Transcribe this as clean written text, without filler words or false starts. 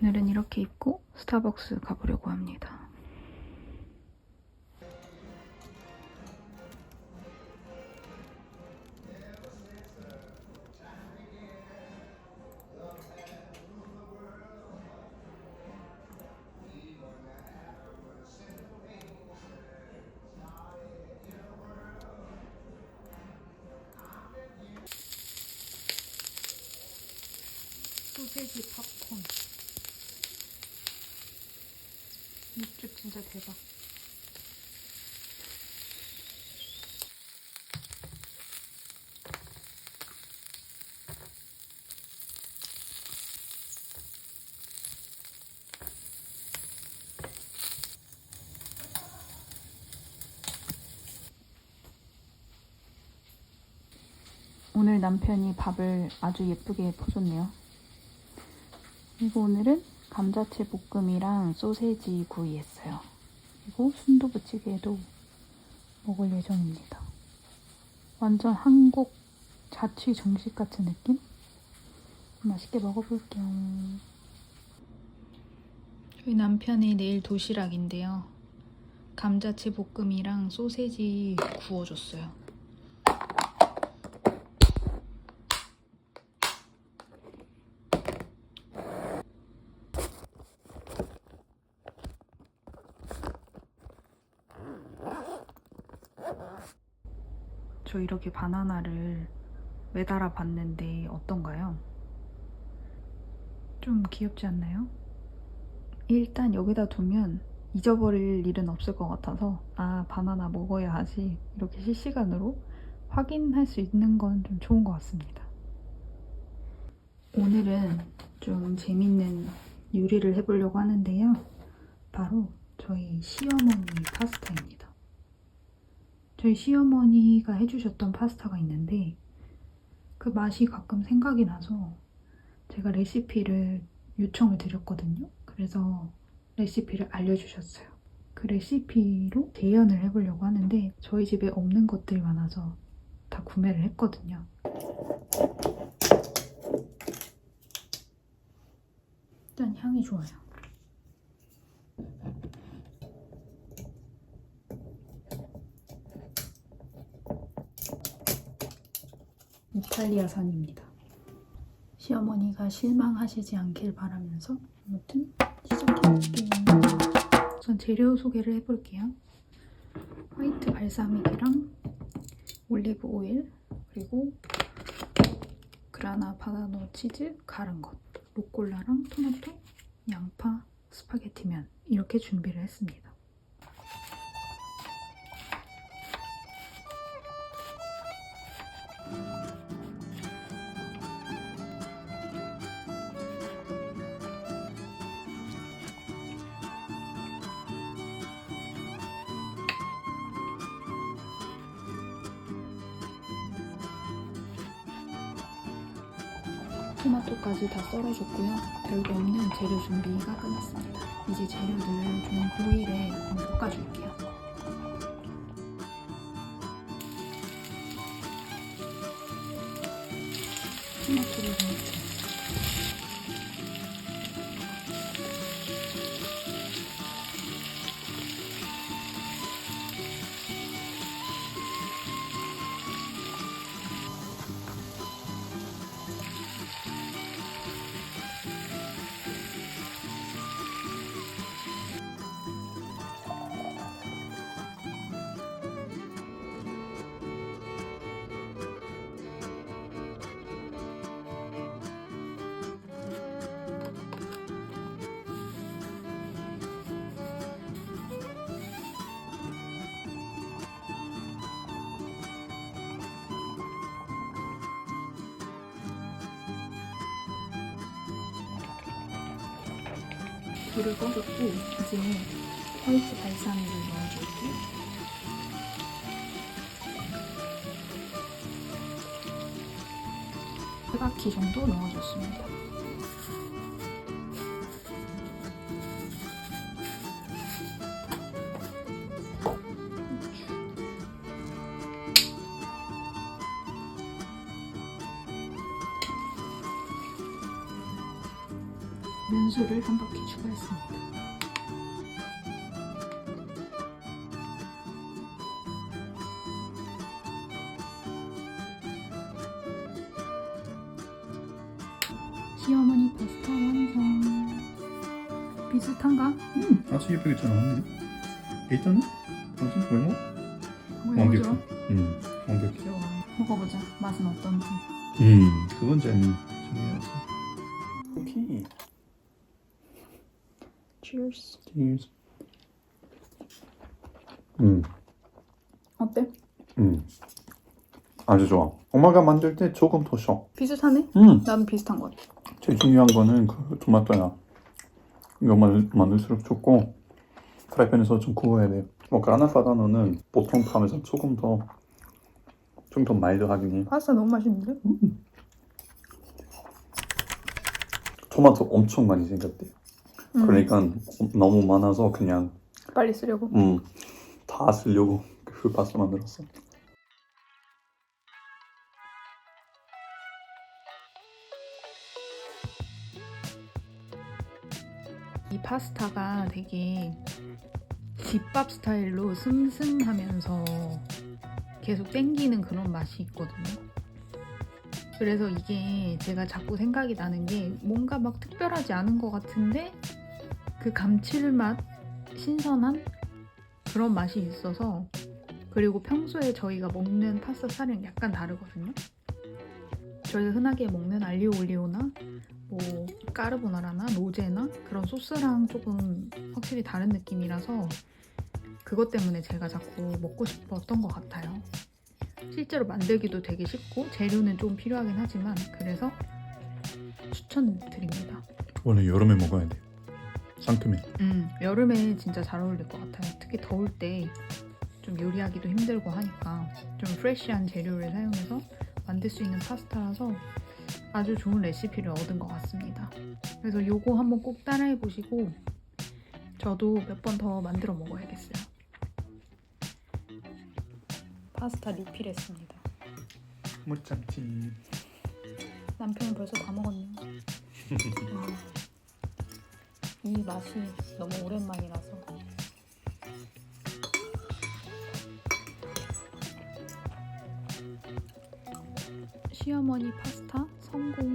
오늘은 이렇게 입고 스타벅스 가보려고 합니다. 소세지 팝콘. 육즙 진짜 대박. 오늘 남편이 밥을 아주 예쁘게 퍼줬네요. 그리고 오늘은 감자채 볶음이랑 소세지 구이 했어요. 그리고 순두부찌개도 먹을 예정입니다. 완전 한국 자취 정식 같은 느낌? 맛있게 먹어볼게요. 저희 남편의 내일 도시락인데요. 감자채 볶음이랑 소세지 구워줬어요. 저 이렇게 바나나를 매달아 봤는데 어떤가요? 좀 귀엽지 않나요? 일단 여기다 두면 잊어버릴 일은 없을 것 같아서 아, 바나나 먹어야 하지 이렇게 실시간으로 확인할 수 있는 건 좀 좋은 것 같습니다. 오늘은 좀 재밌는 요리를 해보려고 하는데요. 바로 저희 시어머니 파스타입니다. 저희 시어머니가 해주셨던 파스타가 있는데 그 맛이 가끔 생각이 나서 제가 레시피를 요청을 드렸거든요. 그래서 레시피를 알려주셨어요. 그 레시피로 재현을 해보려고 하는데 저희 집에 없는 것들이 많아서 다 구매를 했거든요. 일단 향이 좋아요. 이탈리아산입니다. 시어머니가 실망하시지 않길 바라면서 아무튼 시작해볼게요. 우선 재료 소개를 해볼게요. 화이트 발사믹이랑 올리브 오일, 그리고 그라나 바다노 치즈 갈은 것, 루꼴라랑 토마토, 양파, 스파게티면 이렇게 준비를 했습니다. 토마토까지 다 썰어줬고요. 별거 없는 재료 준비가 끝났습니다. 이제 재료들을 좀 호일에 볶아줄게요. 토마토를 넣을게요. 불을 꺼줬고 이제 화이트 발사믹을 넣어줄게요. 세 바퀴 정도 넣어줬습니다. 윤수를 한 바퀴 추가했습니다. 시어머니 파스타 완성. 비슷한가? 아주 예쁘게 잘 나왔네. 일단은 무슨 왜 먹어? 완벽해. 완벽해. 귀여워. 먹어보자. 맛은 어떤지. 그건 잘 중요하지. 오케이. Cheers. Cheers. 어때? 아주 좋아. 엄마가 만들 때 조금 더 셔. 비슷하네? 나는 비슷한 것 같아. 제일 중요한 거는 그 토마토야. 이거 만들수록 좋고 프라이팬에서 좀 구워야 돼. 뭐 까나파다노는 보통 파면서 조금 더 마일드하긴 해. 파스타 너무 맛있는데? 토마토 엄청 많이 생겼대. 그러니까 너무 많아서 그냥 빨리 쓰려고? 다 쓰려고 그 파스타 만들었어. 이 파스타가 되게 집밥 스타일로 슴슴하면서 계속 땡기는 그런 맛이 있거든요. 그래서 이게 제가 자꾸 생각이 나는 게 뭔가 막 특별하지 않은 것 같은데 그 감칠맛, 신선한 그런 맛이 있어서, 그리고 평소에 저희가 먹는 파스타 스타일은 약간 다르거든요. 저희가 흔하게 먹는 알리오 올리오나 뭐 까르보나라나 노제나 그런 소스랑 조금 확실히 다른 느낌이라서 그것 때문에 제가 자꾸 먹고 싶었던 것 같아요. 실제로 만들기도 되게 쉽고 재료는 좀 필요하긴 하지만 그래서 추천드립니다. 원래 여름에 먹어야 돼. 상큼해. 여름에 진짜 잘 어울릴 것 같아요. 특히 더울 때 좀 요리하기도 힘들고 하니까 좀 프레쉬한 재료를 사용해서 만들 수 있는 파스타라서 아주 좋은 레시피를 얻은 것 같습니다. 그래서 요거 한번 꼭 따라해 보시고 저도 몇 번 더 만들어 먹어야겠어요. 파스타 리필했습니다. 못 참지. 남편은 벌써 다 먹었네요. 이 맛이 너무 오랜만이라서. 시어머니 파스타 성공.